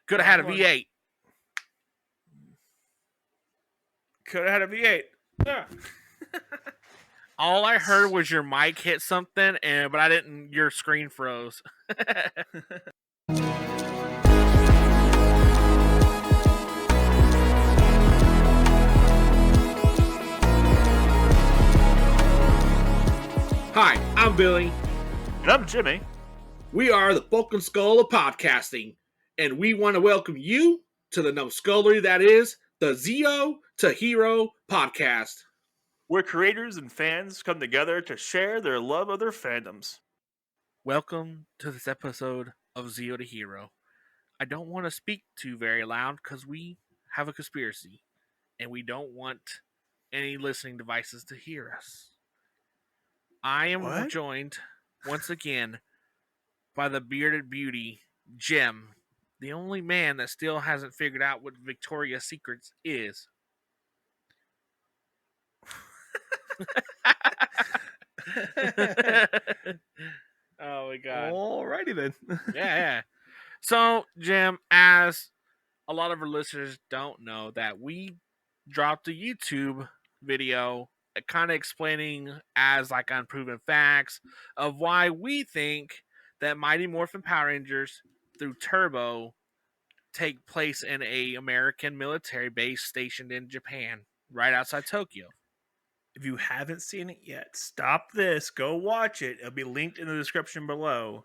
Could have had a V8. Could have had a V8. Yeah. All I heard was your mic hit something, but I didn't. Your screen froze. Hi, I'm Billy. And I'm Jimmy. We are the Vulcan Skull of podcasting, and we want to welcome you to the numbskullery that is the Zeotoheropod podcast. Where creators and fans come together to share their love of their fandoms. Welcome to this episode of Zero to Hero. I don't want to speak too very loud because we have a conspiracy, and we don't want any listening devices to hear us. I am joined once again by the bearded beauty, Jim, the only man that still hasn't figured out what Victoria's Secrets is. Oh my god. Alrighty then. Yeah. So, Jim, as a lot of our listeners don't know, that we dropped a YouTube video kind of explaining as like unproven facts of why we think that Mighty Morphin Power Rangers through Turbo take place in a American military base stationed in Japan, right outside Tokyo. If you haven't seen it yet, stop this. Go watch it. It'll be linked in the description below.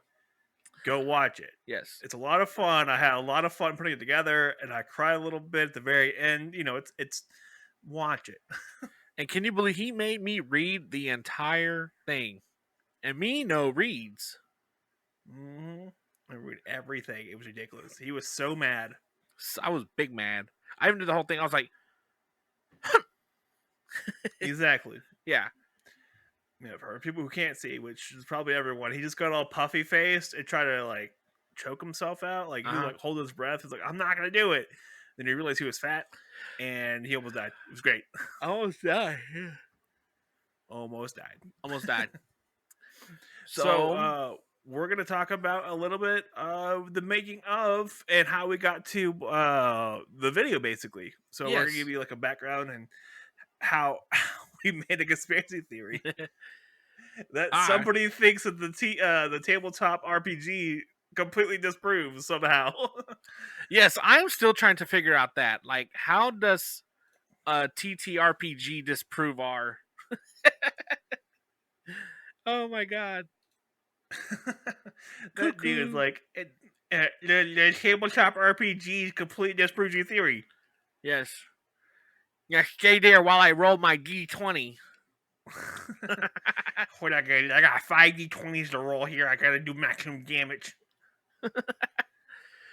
Go watch it. Yes. It's a lot of fun. I had a lot of fun putting it together, and I cried a little bit at the very end. You know, it's watch it. And can you believe he made me read the entire thing? And me no reads. Mm-hmm. I read everything. It was ridiculous. He was so mad. I was big mad. I even did the whole thing. I was like, exactly. Yeah. Yeah, for people who can't see, which is probably everyone, he just got all puffy faced and tried to like choke himself out. Like he like hold his breath. He's like, I'm not gonna do it. Then he realized he was fat and he almost died. It was great. Almost died. Yeah. Almost died. So we're gonna talk about a little bit of the making of and how we got to the video, basically. So we're gonna give you like a background and how we made a conspiracy theory that somebody thinks that the tabletop RPG completely disproves somehow. Yes, I'm still trying to figure out that. Like, how does TTRPG disprove our? Oh my god! That dude is like the tabletop RPG completely disproves your theory. Yes. Yeah, stay there while I roll my D20. What I got 5 D20s to roll here. I gotta do maximum damage.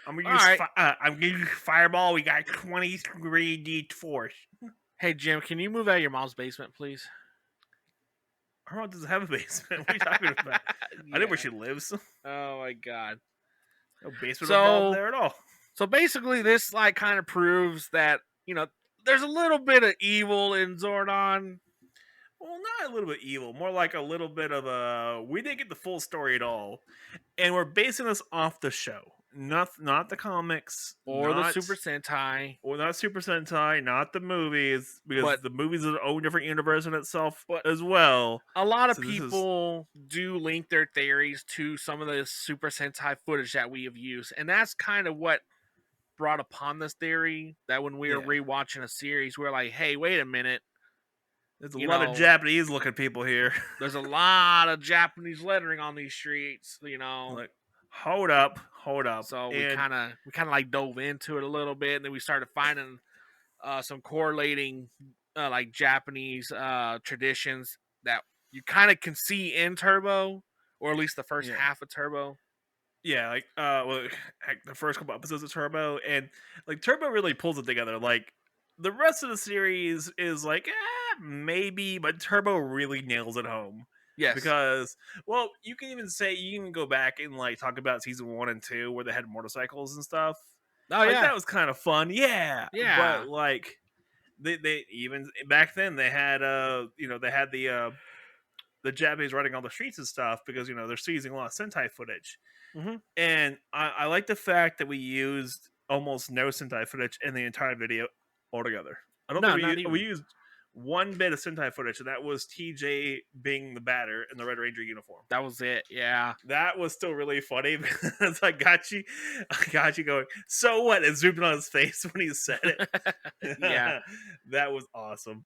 I'm gonna use fireball. We got 23 D4s. Hey Jim, can you move out of your mom's basement, please? Her mom doesn't have a basement. What are you talking about? Yeah. I know where she lives. Oh my god. No basement involved there at all. So basically this like kind of proves that, you know, there's a little bit of evil in Zordon. Well, not a little bit evil. More like a little bit of a... We didn't get the full story at all. And we're basing this off the show. Not the comics. Or the Super Sentai. Or not Super Sentai. Not the movies. Because the movies are their own different universe in itself as well. A lot of people do link their theories to some of the Super Sentai footage that we have used. And that's kind of what brought upon this theory. That when we were rewatching a series, we're like, hey, wait a minute. There's a lot of Japanese looking people here. There's a lot of Japanese lettering on these streets, you know. Like, hold up. So we kind of like dove into it a little bit, and then we started finding some correlating like Japanese traditions that you kind of can see in Turbo, or at least the first half of Turbo. Yeah, like the first couple episodes of Turbo, and like Turbo really pulls it together. Like the rest of the series is like maybe, but Turbo really nails it home. Yes, because you can even go back and like talk about season 1 and 2 where they had motorcycles and stuff. Oh yeah, that was kind of fun. Yeah. But like they even back then they had they had the Japanese running on the streets and stuff because they're seizing a lot of Sentai footage. Mm-hmm. And I like the fact that we used almost no Sentai footage in the entire video altogether. I don't think No, not we even. used one bit of Sentai footage, and that was TJ being the batter in the Red Ranger uniform. That was it. Yeah. That was still really funny because I got you going. So what? And zoomed on his face when he said it. Yeah. That was awesome.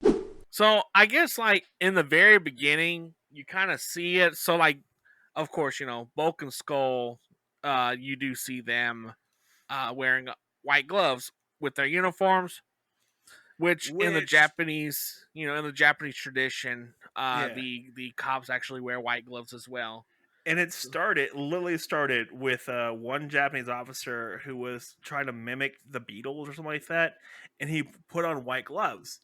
So I guess like in the very beginning, you kind of see it. So like, of course, Bulk and Skull, you do see them wearing white gloves with their uniforms, which in the Which, Japanese, in the Japanese tradition, yeah, the cops actually wear white gloves as well. and literally started with one Japanese officer who was trying to mimic the Beatles or something like that, and he put on white gloves,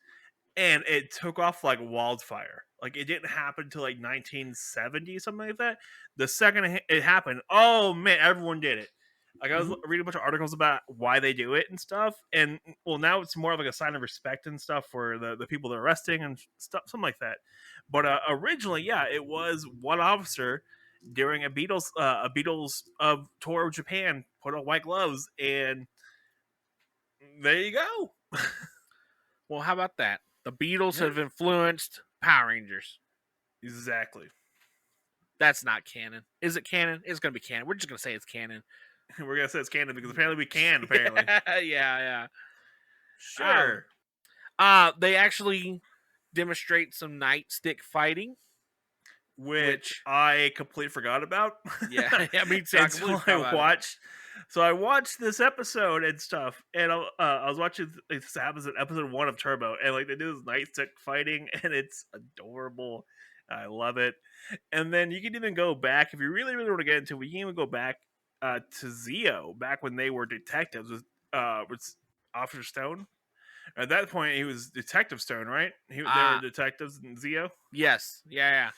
and it took off like wildfire. Like it didn't happen until like 1970, something like that. The second it happened, oh man, everyone did it. Like I was Mhm. reading a bunch of articles about why they do it and stuff, and well, now it's more of like a sign of respect and stuff for the people they're arresting and stuff, something like that. But originally, yeah, it was one officer during a Beatles tour of Japan put on white gloves, and there you go. Well, how about that? The Beatles Yeah, have influenced Power Rangers. exactly. That's not canon. Is it canon? It's gonna be canon. We're just gonna say it's canon. We're gonna say it's canon because apparently we can. Apparently, Yeah, yeah. Um, sure. they actually demonstrate some nightstick fighting, Which which I completely forgot about yeah, yeah, me too. I completely until I forgot about it. watched. So I watched this episode and stuff, and I was watching this happens in episode 1 of Turbo, and like they do this nightstick fighting, and it's adorable. I love it. And then you can even go back if you really, really want to get into it. We can even go back to Zeo back when they were detectives with Officer Stone. At that point, he was Detective Stone, right? They were Ah, detectives in Zeo, yes, yeah.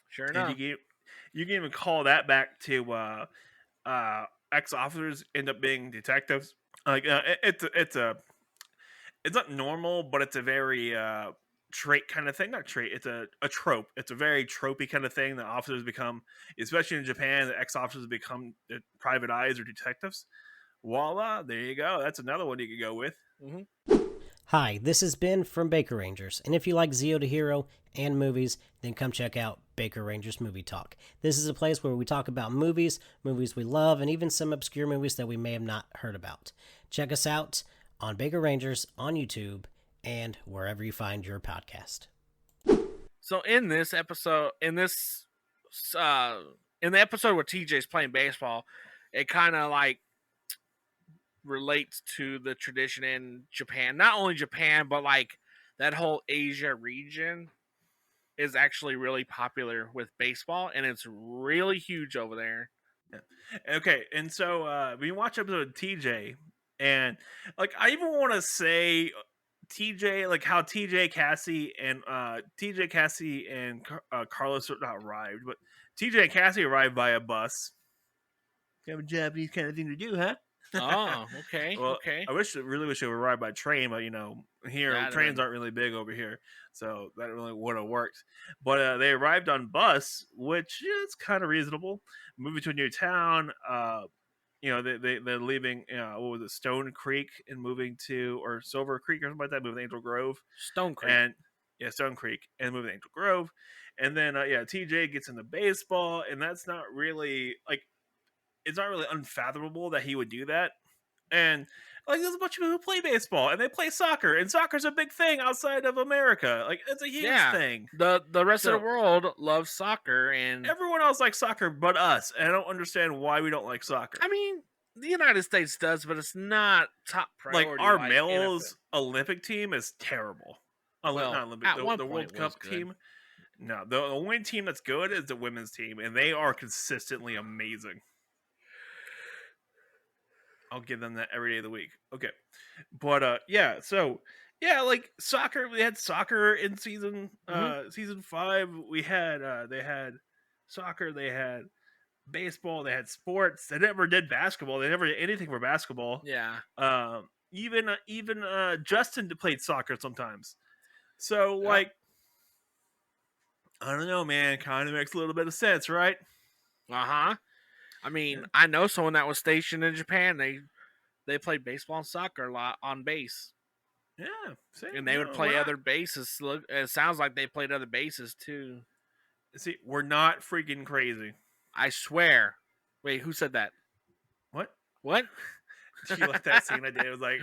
Sure and enough. you can even call that back to ex officers end up being detectives. Like it's not normal, but it's a very trait kind of thing. Not trait. It's a trope. It's a very tropey kind of thing that officers become, especially in Japan. The ex officers become private eyes or detectives. Voila! There you go. That's another one you could go with. Hmm. Hi, this is Ben from Baker Rangers, and if you like Zeo to Hero and movies, then come check out Baker Rangers Movie Talk. This is a place where we talk about movies we love, and even some obscure movies that we may have not heard about. Check us out on Baker Rangers on YouTube and wherever you find your podcast. So in this episode, uh, in the episode where TJ's playing baseball, it kind of like relates to the tradition in Japan. Not only Japan, but like that whole Asia region is actually really popular with baseball, and it's really huge over there. Yeah. Okay, and so we watch episode of TJ, and like I even want to say TJ, like how TJ Cassie and Carlos are not arrived, but TJ and Cassie arrived by a bus. Kind of a Japanese kind of thing to do, huh? Oh, okay, Well, okay. really wish they would ride by train, but here That'd have trains been aren't really big over here, so that really would have worked. But they arrived on bus, which is kind of reasonable. Moving to a new town, they're leaving. What was it, Stone Creek, and moving to or Silver Creek or something like that. Moving to Angel Grove, Stone Creek. and yeah, Stone Creek, and moving to Angel Grove, and then TJ gets into baseball, and that's not really like it's not really unfathomable that he would do that. And like there's a bunch of people who play baseball and they play soccer, and soccer's a big thing outside of America. Like it's a huge Yeah, thing. the rest of the So world loves soccer, and everyone else likes soccer but us. And I don't understand why we don't like soccer. I mean the United States does, but it's not top Like priority our like NFL. males Olympic team is terrible. Well, Not Olympic, at one the point World it was Cup good. team. No, the only team that's good is the women's team, and they are consistently amazing. I'll give them that every day of the week. Okay. But like soccer, we had soccer in Hmm. season 5. We had they had soccer, they had baseball, they had sports. They never did basketball. They never did anything for basketball. Yeah. Even Justin played soccer sometimes. So Yep. like I don't know, man, kind of makes a little bit of sense, right? Uh huh. I mean, I know someone that was stationed in Japan. They played baseball and soccer a lot on base. Yeah, see, and they would play other bases. Look, it sounds like they played other bases too. See, we're not freaking crazy. I swear. Wait, who said that? What? What? She liked that scene I did. It was like,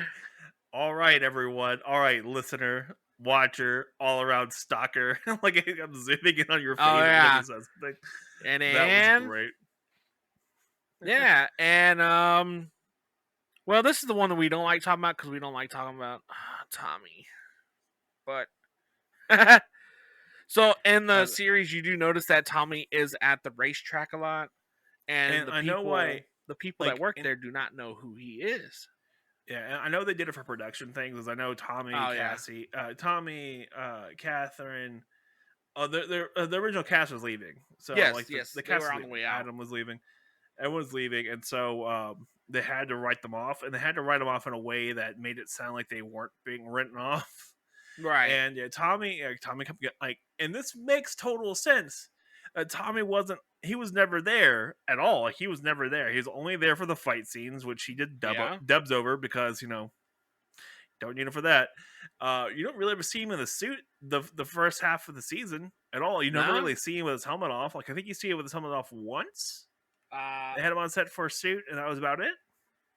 all right, everyone. All right, listener, watcher, all around stalker. Like I'm zooming in on your face. Oh yeah. And that was great. Yeah, and well, this is the one that we don't like talking about because we don't like talking about Tommy. But so in the series, you do notice that Tommy is at the racetrack a lot, and I know why the people that work there do not know who he is. Yeah, and I know they did it for production things. I know Tommy, Cassie, Tommy, Catherine. The original cast was leaving. So the cast were on the way out. Adam was leaving. Everyone was leaving, and so they had to write them off, and they had to write them off in a way that made it sound like they weren't being written off. Right. And Tommy like, and this makes total sense. Tommy he was never there at all. Like, he was never there. He was only there for the fight scenes, which he did dubs over because, don't need him for that. You don't really ever see him in the suit the first half of the season at all. You never really see him with his helmet off. Like, I think you see him with his helmet off once. They had him on set for a suit, and that was about it.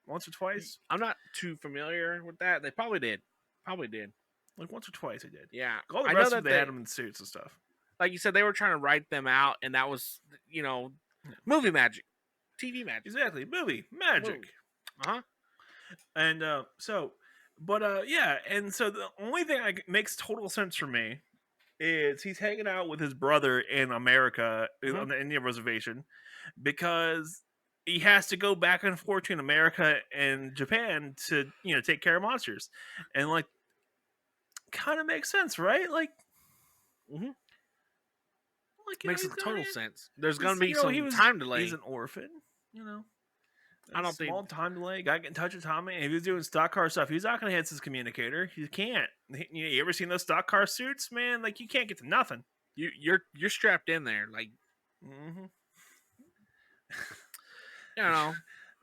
Once or twice. I'm not too familiar with that. They probably did. Like, once or twice they did. Yeah. All the rest of them, they had them in suits and stuff. Like you said, they were trying to write them out, and that was, movie magic. TV magic. Exactly. Movie magic. Uh-huh. And yeah. And so the only thing that makes total sense for me is he's hanging out with his brother in America on the Indian reservation because he has to go back and forth between America and Japan to, take care of monsters. And, like, kind of makes sense, right? Like, makes total sense. There's going to be some time delay. He's an orphan, I don't think. Small time delay. Got to get in touch with Tommy. And if he's doing stock car stuff, he's not going to hit his communicator. You can't. You ever seen those stock car suits, man? Like, you can't get to nothing. You're strapped in there, like.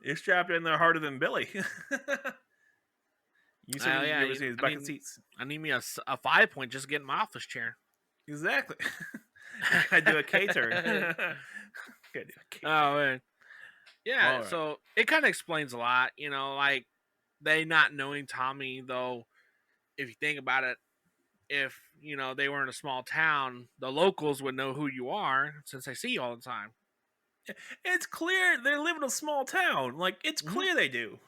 You're strapped in there harder than Billy. You said you ever seen his bucket seats. I need me a 5-point just to get in my office chair. Exactly. I do a K-turn. Oh, man. Yeah, right. So it kind of explains a lot, like they not knowing Tommy, though, if you think about it, if, they were in a small town, the locals would know who you are since they see you all the time. It's clear they live in a small town. Like, it's clear they do.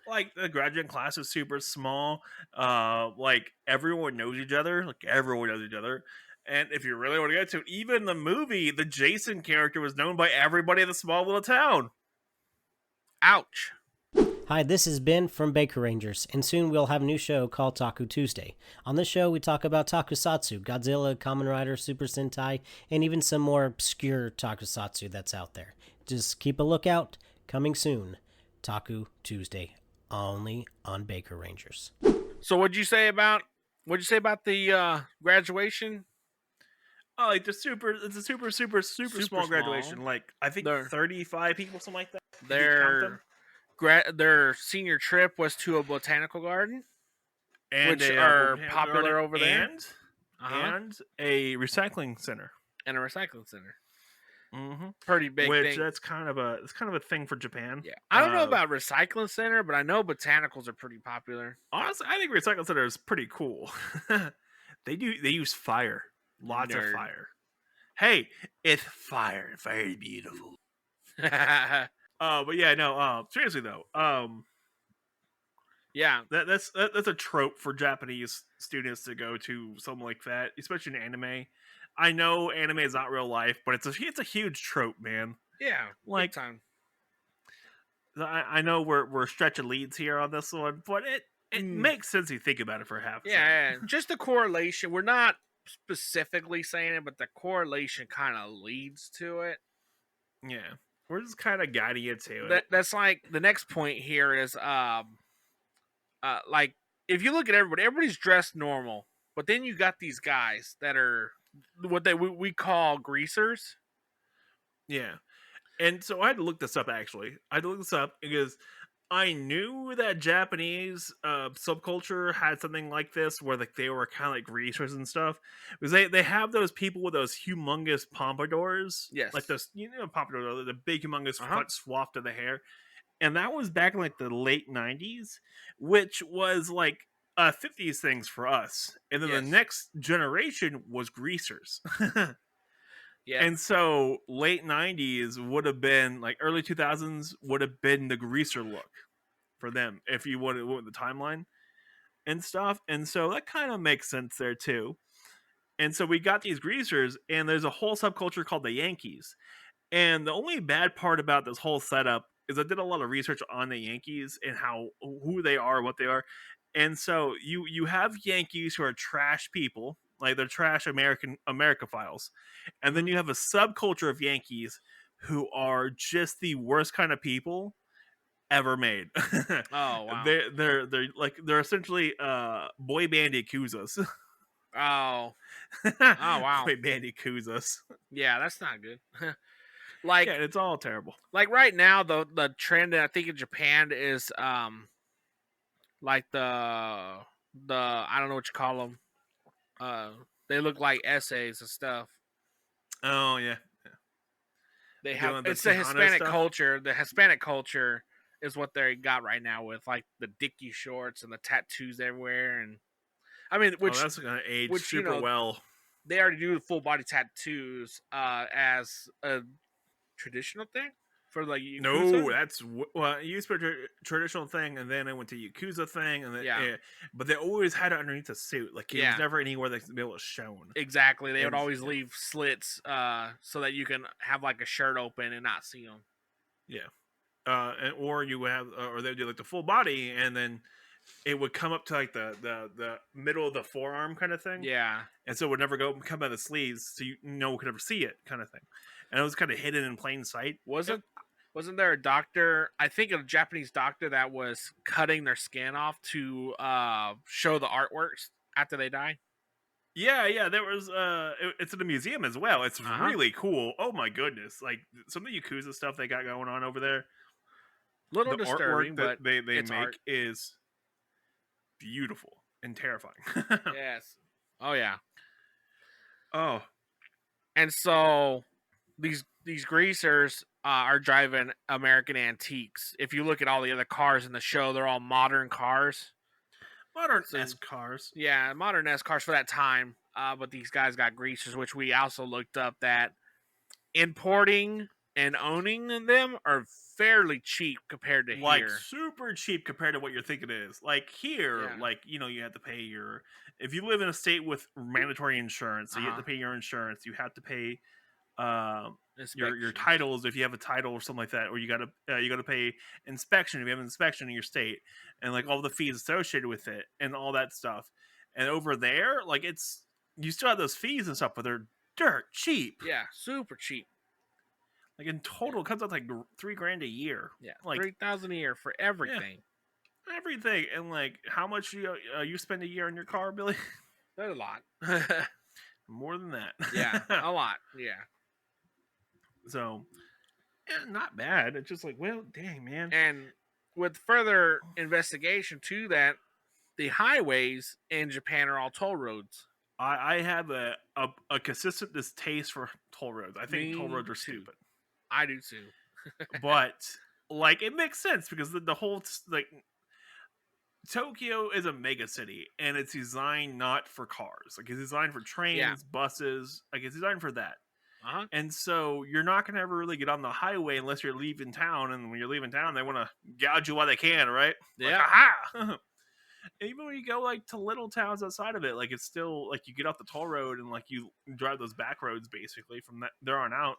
Like, the graduating class is super small. Like, everyone knows each other. And if you really want to get to it, even the movie, the Jason character was known by everybody in the small little town. Ouch. Hi, this is Ben from Baker Rangers, and soon we'll have a new show called Taku Tuesday. On this show, we talk about tokusatsu, Godzilla, Kamen Rider, Super Sentai, and even some more obscure tokusatsu that's out there. Just keep a lookout. Coming soon. Taku Tuesday, only on Baker Rangers. So what'd you say about the graduation? Oh, like it's a super small graduation. Like, I think 35 people, something like that. Their senior trip was to a botanical garden, which are popular over there, and a recycling center. Pretty big. Which that's kind of a thing for Japan. Yeah, I don't know about recycling center, but I know botanicals are pretty popular. Honestly, I think recycling center is pretty cool. They use fire. Lots of fire. Hey, it's fire. Very beautiful. But yeah, no. Seriously though, yeah, that's a trope for Japanese students to go to something like that, especially in anime. I know anime is not real life, but it's a huge trope, man. Yeah, like time. I know we're stretching leads here on this one, but it makes sense if you think about it for half. Yeah, just the correlation. We're not specifically saying it, but the correlation kind of leads to it. Yeah, we're just kind of guiding you to it. That's like the next point here is like if you look at everybody's dressed normal, but then you got these guys that are what we call greasers. Yeah, And so I had to look this up. Actually, I had to look this up because I knew that Japanese subculture had something like this, where like they were kind of like greasers and stuff, because they have those people with those humongous pompadours, like Yes. those pompadour, the big humongous Uh huh. front swath of the hair, and that was back in like the late '90s, which was like 50s things for us, and then the Yes. next generation was greasers. Yep. And so late '90s would have been like early 2000s would have been the greaser look for them if you want the timeline and stuff. And so that kind of makes sense there too. And so we got these greasers, and there's a whole subculture called the Yankees. And the only bad part about this whole setup is I did a lot of research on the Yankees and how who they are, what they are. And so you have Yankees who are trash people, like they're trash Americophiles. And then Hmm. you have a subculture of Yankees who are just the worst kind of people ever made. Oh wow. they're essentially boy band yakuzas. Oh. Oh wow. Boy band yakuzas. Yeah, that's not good. Yeah, like it's all terrible. like right now, the trend I think in Japan is like the I don't know what you call them. Uh, they look like essays and stuff. Oh yeah, They like have doing the it's the Tejano Hispanic stuff. culture. The Hispanic culture is what they got right now with like the dicky shorts and the tattoos everywhere, and I mean, Oh, that's gonna age which super well. they already do the full body tattoos as a traditional thing for like No, Yakuza. that's well, it used to be a traditional thing, and then I went to Yakuza thing, and then, Yeah, but they always had it underneath the suit. Like it was yeah, never anywhere that could be able to shown. exactly. They would And always leave slits so that you can have like a shirt open and not see them. yeah, or you would have, or they would do like the full body, and then it would come up to like the middle of the forearm kind of thing, Yeah, and so it would never come out of the sleeves, so no one could ever see it, kind of thing. And it was kind of hidden in plain sight. wasn't there a doctor? I think a Japanese doctor that was cutting their skin off to show the artworks after they die. Yeah. There was it's in a museum as well. It's Uh huh. really cool. Oh my goodness! Like some of the Yakuza stuff they got going on over there. Little The artwork disturbing, that but they it's art. make is beautiful and terrifying. Yes. Oh yeah. Oh And so these greasers are driving American antiques. If you look at all the other cars in the show, they're all modern cars. modern So S cars. yeah, modern S cars for that time. But these guys got greasers, which we also looked up that importing and owning them are fairly cheap compared to Like here. super cheap compared to what you're thinking it is. Like here, Yeah. like you have to pay your if you live in a state with mandatory insurance, so Uh you have to huh. pay your insurance. You have to pay your Inspections. titles if you have a title or something like that, or you gotta pay inspection if you have an inspection in your state, and like all the fees associated with it and all that stuff. And over there, like it's you still have those fees and stuff, but they're dirt cheap. Yeah, super cheap. Like in Yeah. total, it comes out like $3,000 a year. Yeah, Like 3,000 a year for yeah, everything. everything. And like how much you spend a year on your car, Billy? That's a lot. More than Yeah, that. a lot. Yeah. So not bad. It's just like, well, dang man. And with further investigation to that, the highways in Japan are all toll roads. I have a consistent distaste for toll roads. I think toll Me roads are too. stupid, I do too. but like it makes sense because the whole like Tokyo is a mega city and it's designed not for cars. Like it's designed for Yeah. trains, buses. Like it's designed for that. Uh huh. And so you're not going to ever really get on the highway unless you're leaving town. And when you're leaving town, they want to gouge you while they can, right? Like, Yeah. aha! Even when you go like to little towns outside of it, like it's still like you get off the toll road and like you drive those back roads basically from that there on out,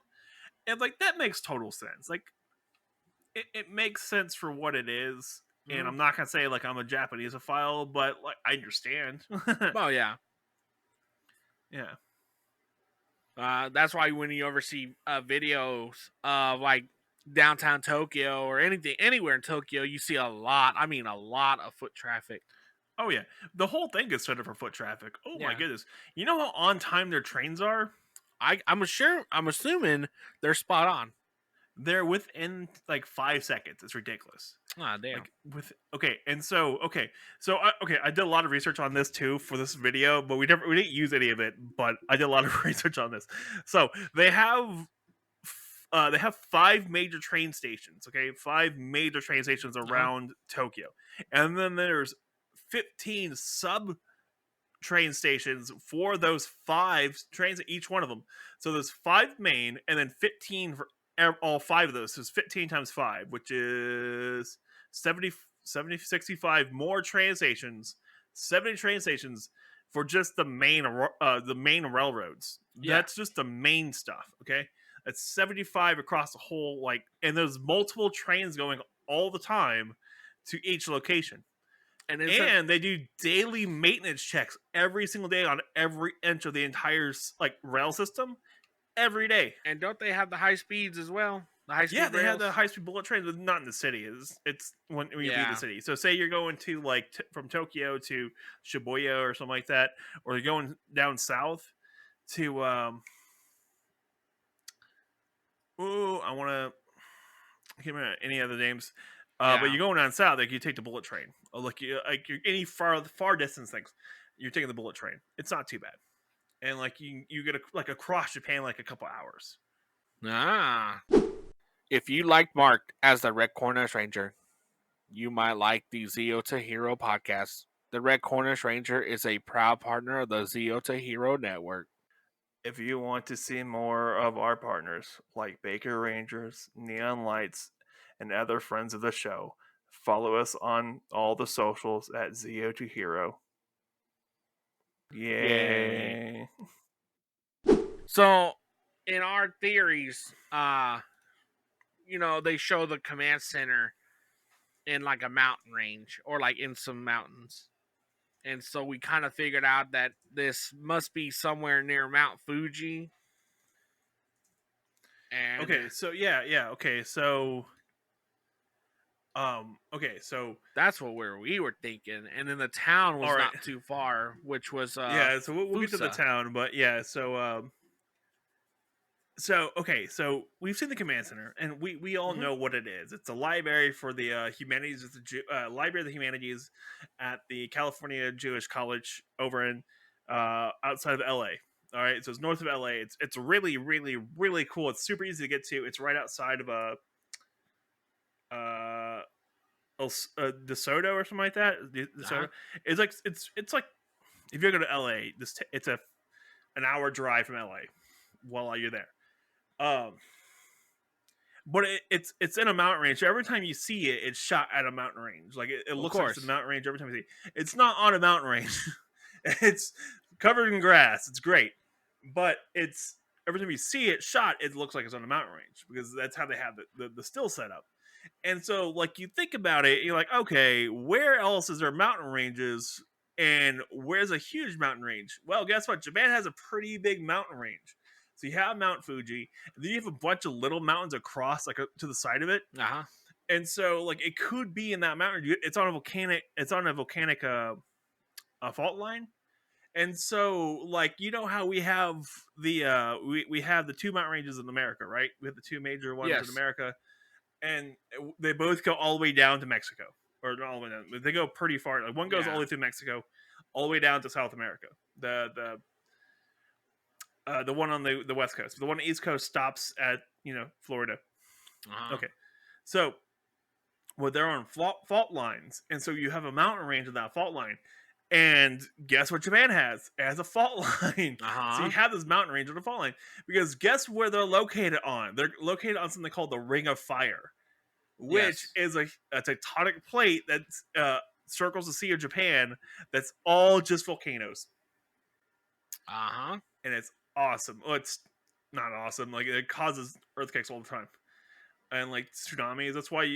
and like that makes total sense. Like it makes sense for what it is. And Mm-hmm. I'm not gonna say like I'm a Japaneseophile, but like I understand. Well, yeah. Yeah. That's why when you ever see videos of like downtown Tokyo or anything anywhere in Tokyo, you see a lot. I mean, a lot of foot traffic. Oh yeah. The whole thing is set up for foot traffic. Oh my Yeah. goodness. You know how on time their trains are? I'm assuming they're spot on. They're within like 5 seconds. It's ridiculous. Ah, damn. Like I did a lot of research on this too for this video, but we didn't use any of it. But I did a lot of research on this. So they have 5 major train stations. Okay, 5 major train stations around Tokyo, and then there's 15 sub train stations for those 5 trains, each one of them. So there's 5 main, and then 15 for all 5 of those. So it's 15 times 5, which is 65 more train stations, 70 train stations for just the main railroads. Yeah. That's just the main stuff. Okay, that's 75 across the whole, like, and there's multiple trains going all the time to each location. And they do daily maintenance checks every single day on every inch of the entire like rail system every day. And don't they have the high speeds as well? The high speed Yeah, they rails? have the high speed bullet trains, but not in the city. It's when you leave the city. So say you're going to like from Tokyo to Shibuya or something like that, or you're going down south to I can't remember any other names. But you're going down south, like you take the bullet train. Or like you're any far distance things, you're taking the bullet train. It's not too bad, and like you get across Japan like a couple hours. If you liked Mark as the Red Cornish Ranger, you might like the Zeotohero podcast. The Red Cornish Ranger is a proud partner of the Zeotohero network. If you want to see more of our partners like Baker Rangers, Neon Lights, and other friends of the show, follow us on all the socials at zeotohero. Yay. So, in our theories, they show the command center in like a mountain range or like in some mountains. And so we kind of figured out that this must be somewhere near Mount Fuji. And okay, so that's what we were thinking, and then the town was not too far, which was so we'll get to the town, but so we've seen the command center, and we all know what it is. It's a library for the humanities. It's a library of the humanities at the California Jewish College over in outside of LA. All right, so it's north of LA. It's really, really, really cool. It's super easy to get to. It's right outside of DeSoto or something like that. DeSoto. It's like if you're going to LA, it's an hour drive from LA while you're there. But it's in a mountain range. So every time you see it, it's shot at a mountain range. Like it looks like it's a mountain range every time you see it. It's not on a mountain range. It's covered in grass. It's great, but it's every time you see it shot, it looks like it's on a mountain range because that's how they have the still set up. And so, like, you think about it, you're like, okay, where else is there mountain ranges, and where's a huge mountain range? Well, guess what? Japan has a pretty big mountain range. So you have Mount Fuji, and then you have a bunch of little mountains across, like to the side of it. And so, like, it could be in that mountain. It's on a volcanic. Fault line. And so, like, you know how we have the we have the 2 mountain ranges in America, right? We have the 2 major ones in America, and they both go all the way down to Mexico, or not all the way down. They go pretty far. Like one goes all the way through Mexico, all the way down to South America. The one on the West Coast. The one on the East Coast stops at Florida. Okay, so they're on fault lines, and so you have a mountain range of that fault line. And guess what Japan has? It has a fault line. So you have this mountain range on a fault line. Because guess where they're located on? They're located on something called the Ring of Fire, which is a tectonic plate that circles the Sea of Japan that's all just volcanoes. And it's awesome. Well, it's not awesome. Like, it causes earthquakes all the time. And, like, tsunamis. That's why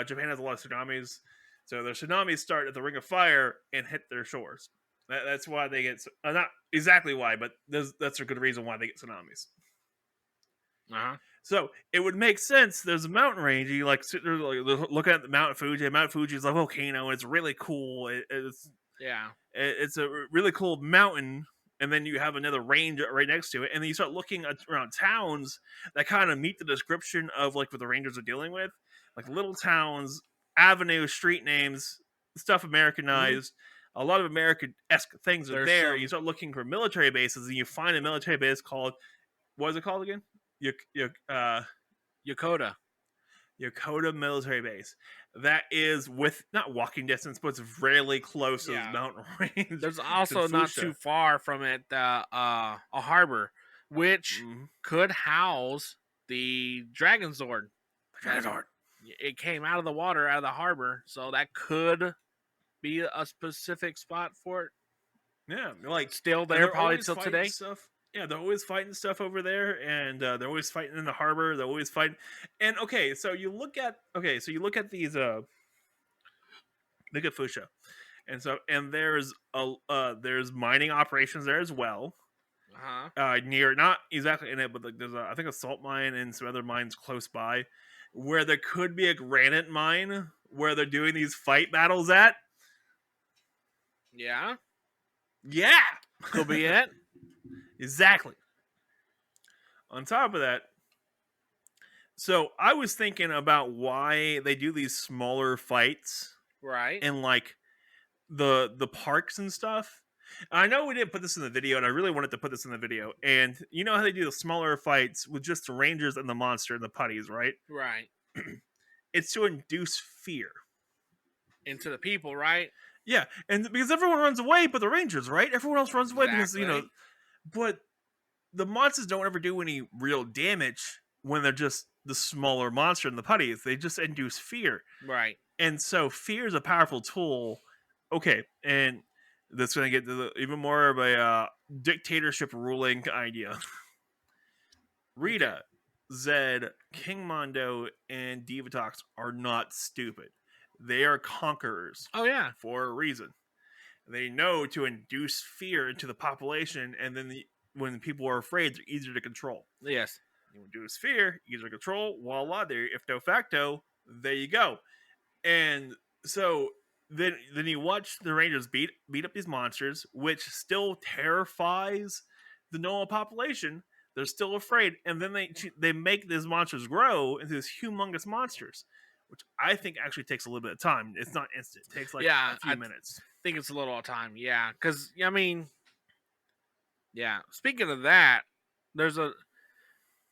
Japan has a lot of tsunamis. So the tsunamis start at the Ring of Fire and hit their shores. That's why they get not exactly why, but that's a good reason why they get tsunamis. So it would make sense. There's a mountain range. You like sit there, like, look at the Mount Fuji. Mount Fuji is a volcano. And it's really cool. It's a really cool mountain and then you have another range right next to it, and then you start looking around towns that kind of meet the description of like what the Rangers are dealing with, like little towns, avenues, street names, stuff Americanized. A lot of American-esque things are There's there. You some start looking for military bases, and you find a military base called, what is it called again? Yokota. Yokota military base. That is with not walking distance, but it's really close to the Yeah. mountain range. There's to also not Fushia. too far from it a harbor, which could house the Dragon Zord. Dragonzord. It came out of the water, out of the harbor, so that could be a specific spot for it. Yeah, like Still there probably till fighting today. stuff. Yeah, they're always fighting stuff over there, and they're always fighting in the harbor. They're always fighting. And so you look at these look at Fushia, and there's mining operations there as well. Near, not exactly in it, but like there's I think a salt mine and some other mines close by, where there could be a granite mine where they're doing these fight battles at. Yeah, Could be it. Exactly. On top of that, so I was thinking about why they do these smaller fights, right? In like the parks and stuff. I know we didn't put this in the video, and I really wanted to put this in the video. And you know how they do the smaller fights with just the Rangers and the monster and the putties, right? Right. It's to induce fear into the people, right? Yeah, and because everyone runs away but the Rangers, right? Everyone else runs away because, but the monsters don't ever do any real damage when they're just the smaller monster and the putties. They just induce fear. Right. And so fear is a powerful tool. Okay, and that's going to get to even more of a dictatorship ruling idea. Rita, Zed, King Mondo, and Divatox are not stupid. They are conquerors. Oh, yeah. For a reason. They know to induce fear into the population, and then when people are afraid, they're easier to control. Yes. You induce fear, easier to control, voila, there, if de facto, there you go. And so then you watch the Rangers beat up these monsters, which still terrifies the normal population. They're still afraid, and then they make these monsters grow into these humongous monsters, which I think actually takes a little bit of time. It's not instant. It takes like a few minutes. I think it's a little time, yeah. Because, I mean, yeah. Speaking of that, there's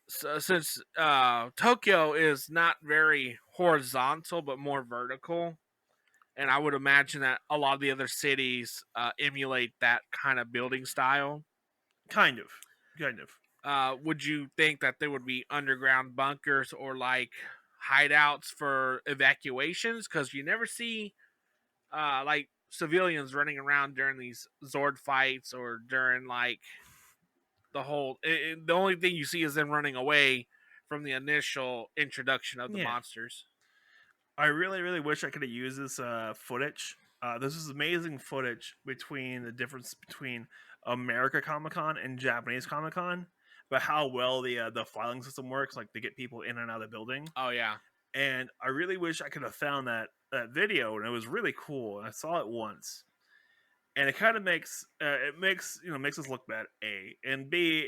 since Tokyo is not very horizontal, but more vertical, and I would imagine that a lot of the other cities emulate that kind of building style. Kind of. Would you think that there would be underground bunkers or like hideouts for evacuations? Because you never see like civilians running around during these Zord fights or during like the whole. The only thing you see is them running away from the initial introduction of the monsters. I really, really wish I could have used this footage. This is amazing footage between the difference between America Comic-Con and Japanese Comic-Con, but how well the filing system works, like to get people in and out of the building. Oh yeah. And I really wish I could have found that video, and it was really cool. And I saw it once, and it kind of makes makes us look bad. A and B,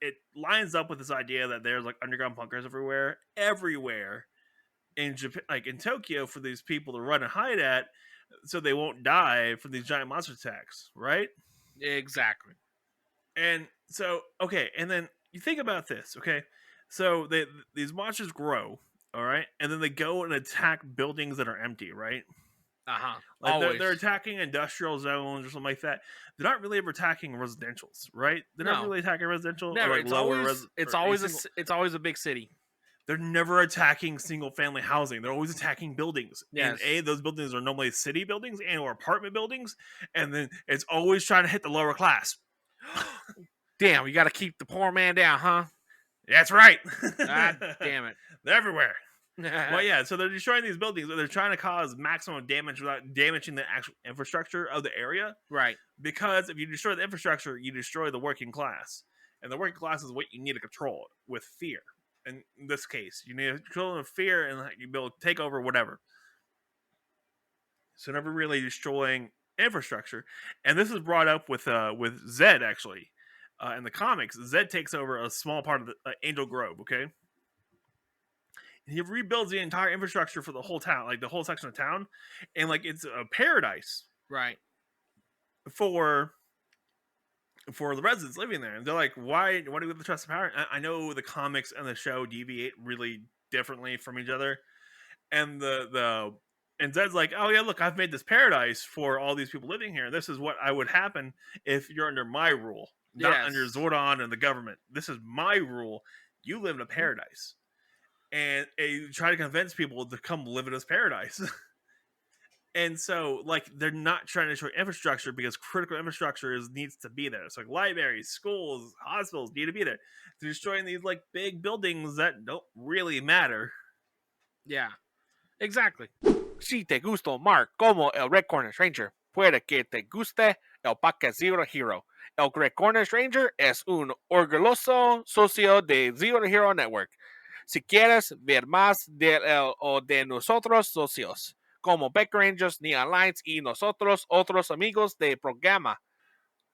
it lines up with this idea that there's like underground bunkers everywhere in Japan, like in Tokyo, for these people to run and hide at, so they won't die from these giant monster attacks, right? Exactly. And so, okay, and then you think about this, okay? So these monsters grow, all right, and then they go and attack buildings that are empty, right? Like they're attacking industrial zones or something like that. They're not really ever attacking residentials, right? They're not really attacking residential. Never. Or like it's always a big city. They're never attacking single family housing. They're always attacking buildings. Yes. And those buildings are normally city buildings and or apartment buildings, and then it's always trying to hit the lower class. Damn, you got to keep the poor man down, huh? That's right. God damn it. They're everywhere. Well, yeah, so they're destroying these buildings, but they're trying to cause maximum damage without damaging the actual infrastructure of the area. Right. Because if you destroy the infrastructure, you destroy the working class. And the working class is what you need to control with fear. In this case, you need to control the fear and you be able to take over whatever. So never really destroying infrastructure, and this is brought up with Zed actually. In the comics, Zed takes over a small part of the Angel Grove. Okay, he rebuilds the entire infrastructure for the whole town, like the whole section of town, and like it's a paradise, right? For the residents living there. And they're like, why do we have the trust of power? I know the comics and the show deviate really differently from each other, and and Zed's like, oh yeah, look, I've made this paradise for all these people living here. This is what I would happen if you're under my rule, not under Zordon and the government. This is my rule. You live in a paradise, and you try to convince people to come live in this paradise. And so, like, they're not trying to destroy infrastructure because critical infrastructure needs to be there. So, like, libraries, schools, hospitals need to be there. They're destroying these, like, big buildings that don't really matter. Yeah, exactly. Si te gustó Mark como el Red Cornish Ranger, puede que te guste el Paca Zero Hero. El Red Cornish Ranger es un orgulloso socio de Zero Hero Network. Si quieres ver más de él o de nosotros socios, como Baker Rangers, Neon Lights y nosotros otros amigos de programa,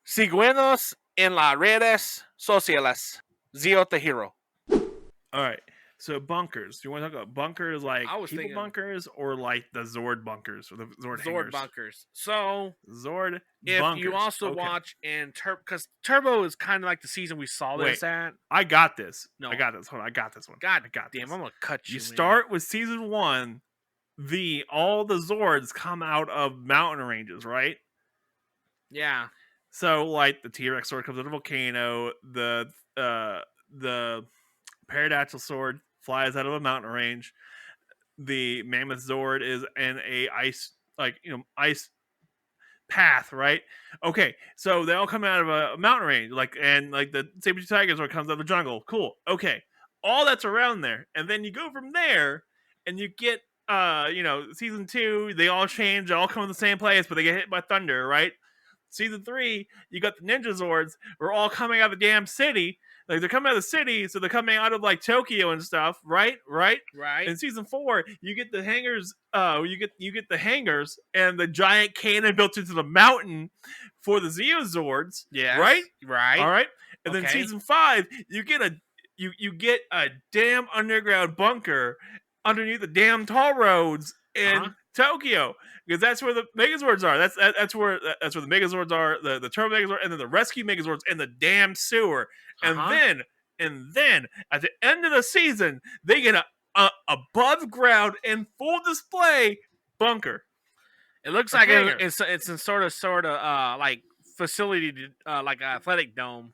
síguenos en las redes sociales. zeotohero. All right. So bunkers. Do you want to talk about bunkers like people bunkers or like the Zord bunkers or the Zord bunkers? So Zord if bunkers. You also watch in because Turbo is kind of like the season we saw this at. I got this. No, I got this. Hold on. I got this one. God I got damn, this. I'm gonna cut you. You start with season 1. All the Zords come out of mountain ranges, right? Yeah. So like the T-Rex sword comes out of a volcano. The Pterodactyl sword flies out of a mountain range. The Mammoth Zord is in a ice path, right? Okay, so they all come out of a mountain range, and the saber-tooth tiger Zord comes out of the jungle. Cool. Okay, all that's around there, and then you go from there, and you get season 2. They all change. They all come to the same place, but they get hit by thunder, right? Season 3, you got the Ninja Zords. We're all coming out of the damn city. Like, they're coming out of the city, so they're coming out of, like, Tokyo and stuff, right? In season 4, you get the hangars. You get the hangars and the giant cannon built into the mountain for the Zeozords. Yeah. Right. All right. And then season 5, you get a damn underground bunker underneath the damn toll roads in Tokyo, because that's where the Megazords are. That's where the Megazords are, the Turbo Megazord, and then the Rescue Megazords in the damn sewer. And then at the end of the season, they get a above ground and full display bunker. It looks like it's in sort of like facility, like an athletic dome.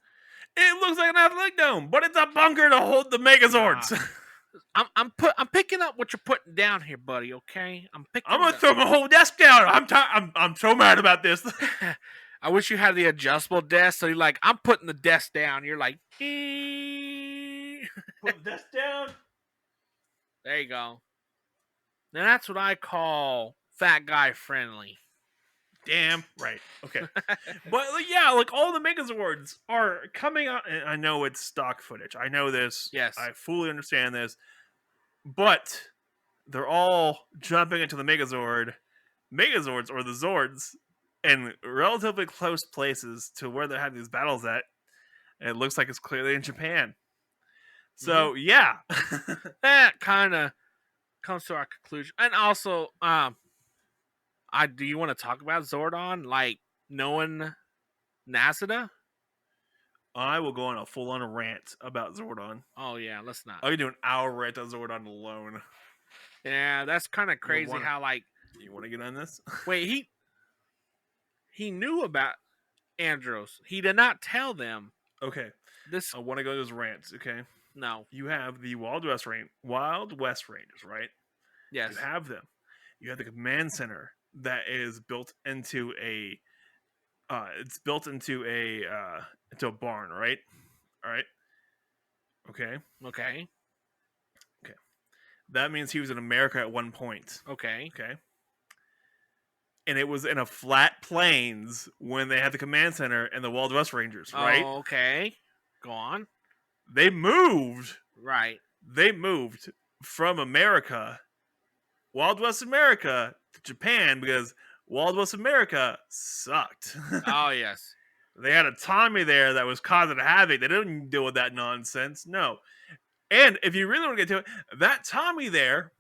It looks like an athletic dome, but it's a bunker to hold the Megazords. I'm picking up what you're putting down here, buddy. Okay, I'm gonna throw my whole desk down. I'm so mad about this. I wish you had the adjustable desk. So you're like, I'm putting the desk down. You're like, put the desk down. There you go. Now that's what I call fat guy friendly. Damn right. Okay. But yeah, like all the Megazords are coming out. And I know it's stock footage. I know this. Yes. I fully understand this. But they're all jumping into the Megazords or the Zords in relatively close places to where they're having these battles at. And it looks like it's clearly in Japan. So yeah. That kind of comes to our conclusion. And also, do you want to talk about Zordon, like knowing Nasada? I will go on a full-on rant about Zordon. Oh yeah, let's not. I could do an hour rant on Zordon alone. Yeah, that's kind of crazy. How like you want to get on this? Wait, he knew about Andros. He did not tell them. Okay, I want to go to his rants. Okay, no, you have the Wild West Rangers, right? Yes, you have them. You have the command center that is built into a into a barn, right? All right. Okay. That means he was in America at one point. Okay. And it was in a flat plains when they had the command center and the Wild West Rangers, right? Oh, okay. Go on. They moved. Right. They moved from America, Wild West America, to Japan because Wild West America sucked. Oh yes. They had a Tommy there that was causing havoc. They didn't deal with that nonsense. No. And if you really want to get to it, that Tommy there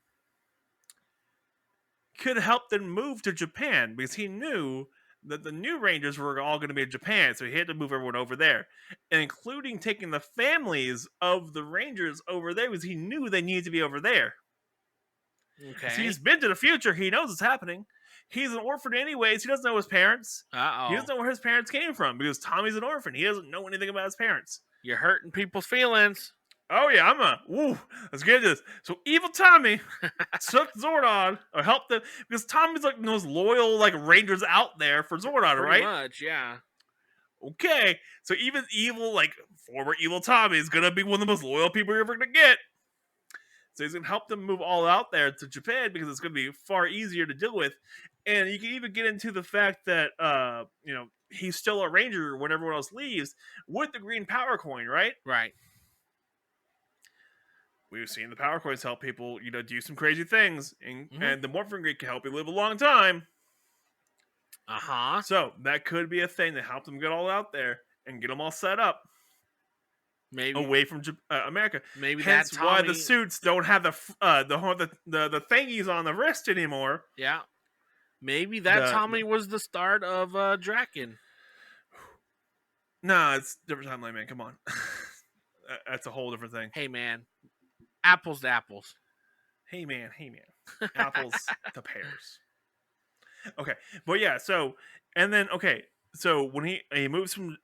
could help them move to Japan because he knew that the new Rangers were all going to be in Japan, so he had to move everyone over there, and including taking the families of the Rangers over there because he knew they needed to be over there. Okay. So he's been to the future. He knows what's happening. He's an orphan anyways. He doesn't know his parents. Uh-oh. He doesn't know where his parents came from because Tommy's an orphan. He doesn't know anything about his parents. You're hurting people's feelings. Oh yeah, let's get into this. So evil Tommy took Zordon or helped them because Tommy's like the most loyal like Rangers out there for Zordon, Pretty right? much, yeah. Okay, so even evil like former evil Tommy is gonna be one of the most loyal people you're ever gonna get. So he's gonna help them move all out there to Japan because it's gonna be far easier to deal with, and you can even get into the fact that he's still a Ranger when everyone else leaves with the green power coin, right? Right. We've seen the power coins help people, do some crazy things, and the morphing grid can help you live a long time. Uh-huh. So that could be a thing to help them get all out there and get them all set up. Maybe away from America. Maybe hence that Tommy... why the suits don't have the thingies on the wrist anymore. Yeah. Maybe that Tommy was the start of Draken. Nah, it's a different timeline, man. Come on. That's a whole different thing. Hey, man. Apples to apples. Hey, man. Apples to pears. Okay. But yeah, so when he moves from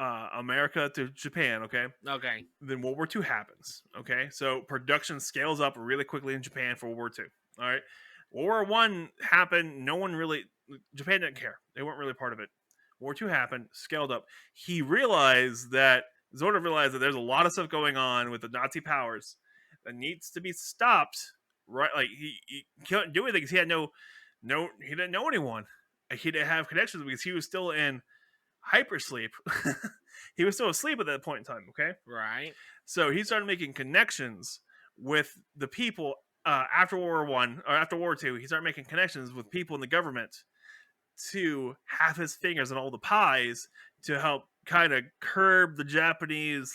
America to Japan, okay? Okay. Then World War II happens, okay? So production scales up really quickly in Japan for World War II, all right? World War I happened. Japan didn't care. They weren't really part of it. World War II happened, scaled up. Zordon realized that there's a lot of stuff going on with the Nazi powers that needs to be stopped, right? Like, he couldn't do anything because he didn't know anyone. He didn't have connections because he was still in hypersleep. He was still asleep at that point in time, okay? Right. So he started making connections with the people after World War I, or after World War II. He started making connections with people in the government to have his fingers in all the pies to help kind of curb the Japanese,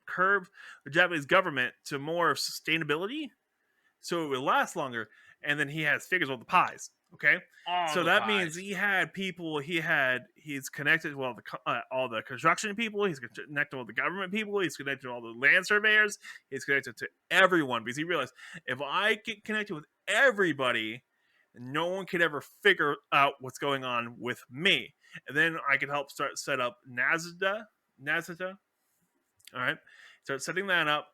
curb the Japanese government to more sustainability so it would last longer. And then he has figures on the pies. Okay, so that means he had people. He's connected with all the construction people. He's connected with the government people. He's connected with all the land surveyors. He's connected to everyone because he realized if I get connected with everybody, no one could ever figure out what's going on with me. And then I can help set up Nazata. All right, start setting that up.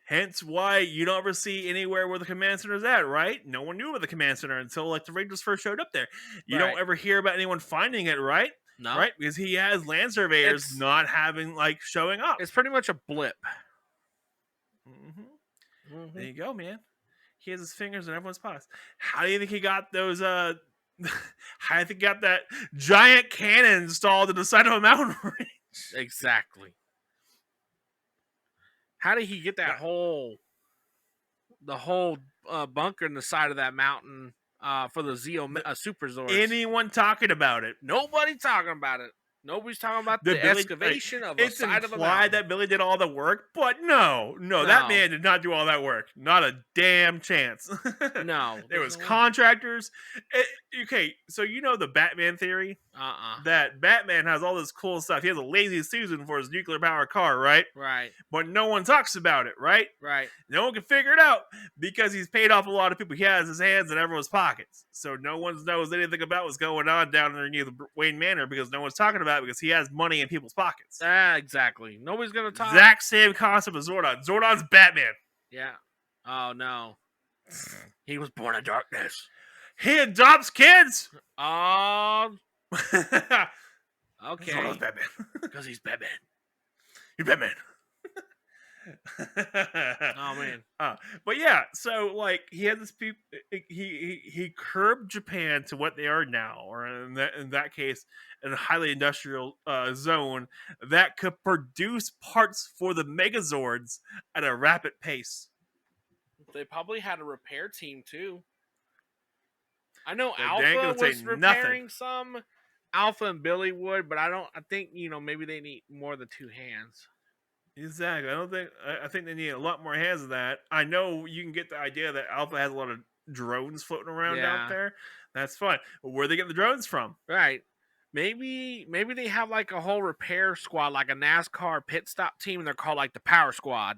Hence why you don't ever see anywhere where the command center is at, right? No one knew about the command center until the Rangers first showed up there. You don't ever hear about anyone finding it, right? No. Right? Because he has land surveyors not having, showing up. It's pretty much a blip. Mm-hmm. Mm-hmm. There you go, man. He has his fingers in everyone's paws. How do you think he got those, how do you think he got that giant cannon installed in the side of a mountain range? Exactly. How did he get that whole bunker in the side of that mountain for the Super Zords? Anyone talking about it? Nobody talking about it. Nobody's talking about the excavation of the side of the mountain. It's implied that Billy did all the work, but no, that man did not do all that work. Not a damn chance. No. There was contractors. Okay, so you know the Batman theory? That Batman has all this cool stuff. He has a lazy Susan for his nuclear-powered car, right? Right. But no one talks about it, right? Right. No one can figure it out because he's paid off a lot of people. He has his hands in everyone's pockets. So no one knows anything about what's going on down underneath Wayne Manor because no one's talking about it because he has money in people's pockets. Exactly. Nobody's going to talk. Exact same concept as Zordon. Zordon's Batman. Yeah. Oh, no. He was born in darkness. He adopts kids. Oh. Okay. Zordon's Batman. Because he's Batman. You're Batman. Oh man. But yeah, so he had this people. He curbed Japan to what they are now, or in that case, in a highly industrial zone that could produce parts for the Megazords at a rapid pace. They probably had a repair team too. I know They Alpha ain't gonna was say repairing nothing. some. Alpha and Billy would, but I think maybe they need more than 2 hands. Exactly. I think they need a lot more hands than that. I know you can get the idea that Alpha has a lot of drones floating around out there. That's fine. But where they get the drones from? Right. Maybe they have like a whole repair squad, like a NASCAR pit stop team, and they're called like the Power Squad.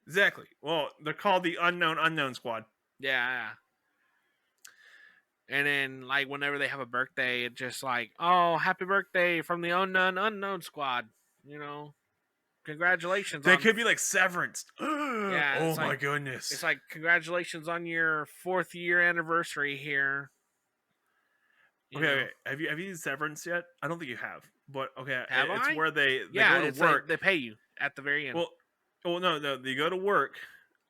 Exactly. Well, they're called the Unknown Squad. Yeah. And then, like, whenever they have a birthday, it's just like, oh, happy birthday from the Unknown Squad. Congratulations. They could be like Severance. Oh my goodness. It's like, congratulations on your 4th year anniversary here. Okay. Have you seen Severance yet? I don't think you have. But okay, it's I? where they go to work. Like they pay you at the very end. Well, no, they go to work.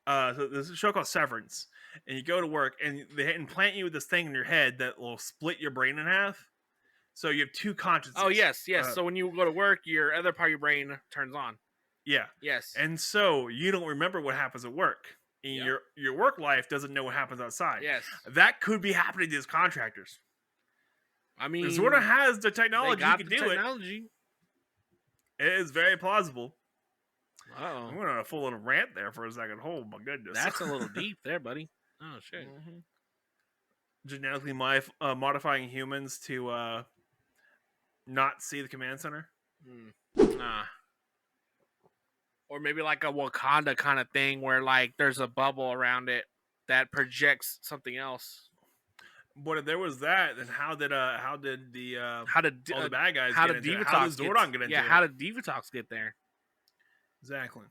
So there's a show called Severance, and you go to work, and they implant you with this thing in your head that will split your brain in half. So you have 2 consciences. Oh yes. So when you go to work, your other part of your brain turns on. Yeah. Yes. And so you don't remember what happens at work. And your work life doesn't know what happens outside. Yes. That could be happening to these contractors. I mean, Zordon has the technology. They got to the do technology. It is very plausible. Oh, I went on a full little rant there for a second. Oh my goodness, that's a little deep there, buddy. Oh shit. Mm-hmm. Genetically modifying humans to not see the command center. Nah. Or maybe like a Wakanda kind of thing where like there's a bubble around it that projects something else. But if there was that, then how did all the bad guys how get did into it? Divatox How did Zordon get into it? how did Divatox get there? Exactly.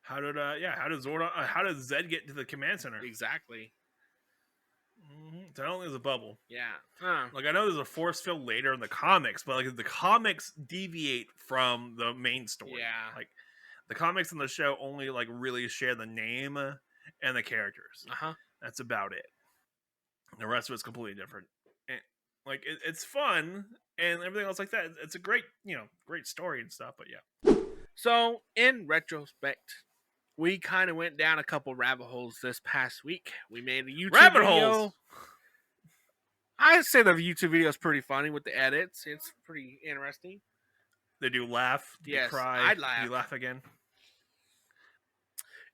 How did Zordon? How did Zed get to the command center? Exactly. So I don't think there's a bubble. Yeah. Like I know there's a force field later in the comics, but like the comics deviate from the main story. Yeah. Like the comics in the show only like really share the name and the characters. That's about it. The rest of it's completely different. And, like it's fun and everything else like that. It's a great story and stuff. But yeah. So in retrospect, we kind of went down a couple rabbit holes this past week. We made a YouTube video. I'd say the YouTube video is pretty funny with the edits. It's pretty interesting. They do laugh. Yes, cry. I'd laugh. You laugh again.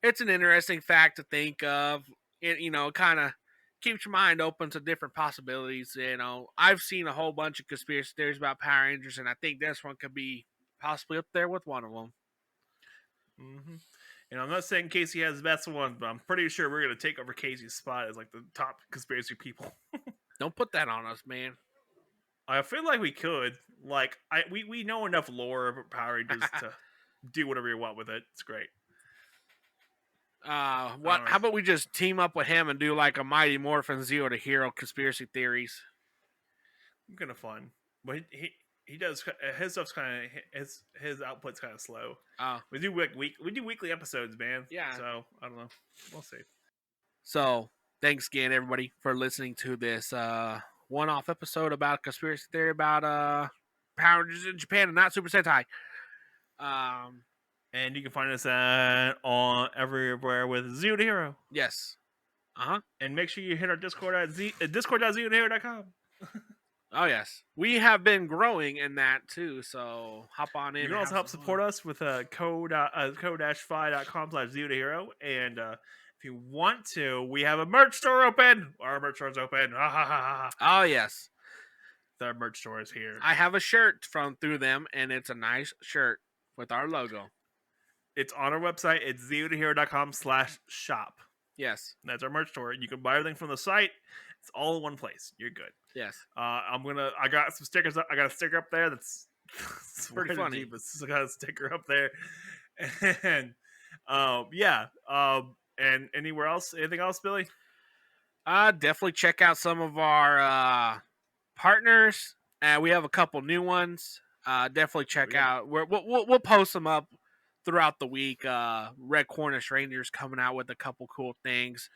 It's an interesting fact to think of. It kind of keeps your mind open to different possibilities. I've seen a whole bunch of conspiracy theories about Power Rangers, and I think this one could be possibly up there with one of them. And I'm not saying Casey has the best one, but I'm pretty sure we're going to take over Casey's spot as like the top conspiracy people. Don't put that on us, man. I feel like we could. Like we know enough lore about Power Rangers to do whatever you want with it. It's great. How about we just team up with him and do like a Mighty Morphin Zeo to Hero conspiracy theories? Kind of fun, but he does his stuff's kind of his output's kind of slow. We do weekly episodes, man. Yeah. So I don't know. We'll see. So thanks again, everybody, for listening to this one-off episode about conspiracy theory about Power Rangers in Japan and not Super Sentai. And you can find us on everywhere with Zeo to Hero. Yes. And make sure you hit our Discord at discord.zeotohero.com. Oh, yes. We have been growing in that, too, so hop on in. You can also help support us with code-fi.com/zeotohero. And if you want to, we have a merch store open. Our merch store is open. Oh, yes. Our merch store is here. I have a shirt through them, and it's a nice shirt with our logo. It's on our website. It's zeotohero.com/shop. Yes. That's our merch store. You can buy everything from the site. It's all in one place. You're good. Yes. I got some stickers. I got a sticker up there that's pretty funny. But I got a sticker up there. And and anywhere else? Anything else, Billy? Definitely check out some of our partners. We have a couple new ones. Definitely check out. We'll post them up throughout the week. Red Cornish Rangers coming out with a couple cool things.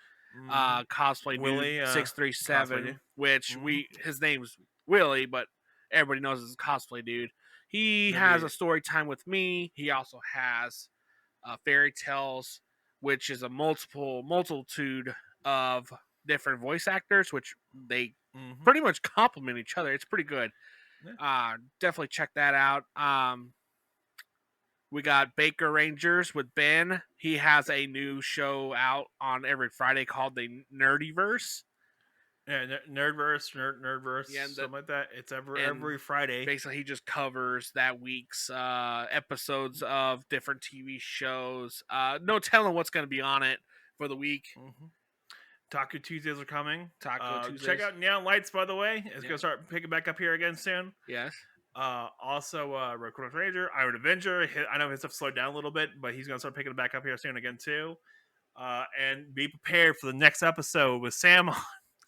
Cosplay Willie, Dude 637, which his name's Willie, but everybody knows it's Cosplay Dude. He has a story time with me. He also has fairy tales which is a multitude of different voice actors, which they pretty much complement each other. It's pretty good. Yeah. Definitely check that out. We got Baker Rangers with Ben. He has a new show out on every Friday called the Nerdyverse. Yeah, Nerdverse, yeah, something like that. It's every Friday. Basically, he just covers that week's episodes of different TV shows. No telling what's going to be on it for the week. Taco Tuesdays are coming. Taco Tuesdays. Check out Neon Lights, by the way. It's going to start picking back up here again soon. Yes. Also, Red Ranger, Iron Avenger. I know his stuff slowed down a little bit, but he's going to start picking it back up here soon again, too. And be prepared for the next episode with Sam on.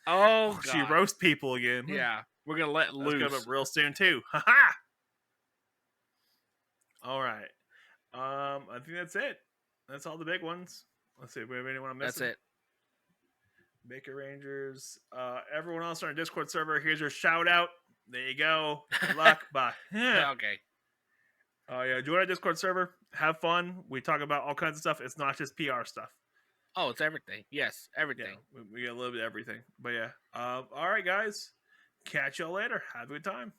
Oh, God. She roasts people again. Yeah. We're going to let loose. That's coming up real soon, too. Ha-ha! All right. I think that's it. That's all the big ones. Let's see if we have anyone I'm missing. That's it. Baker Rangers. Everyone else on our Discord server, here's your shout out. There you go. Good luck. Bye. Okay. Oh, yeah. Join our Discord server. Have fun. We talk about all kinds of stuff. It's not just PR stuff. Oh, it's everything. Yes, everything. Yeah, we get a little bit of everything. But yeah. All right, guys. Catch y'all later. Have a good time.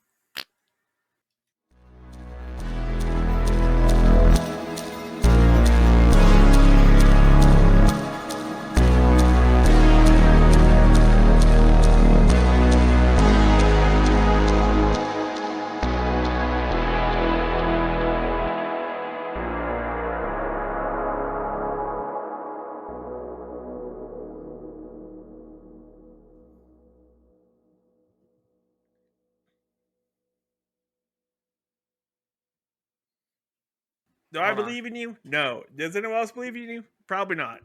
Do I believe in you? No. Does anyone else believe in you? Probably not.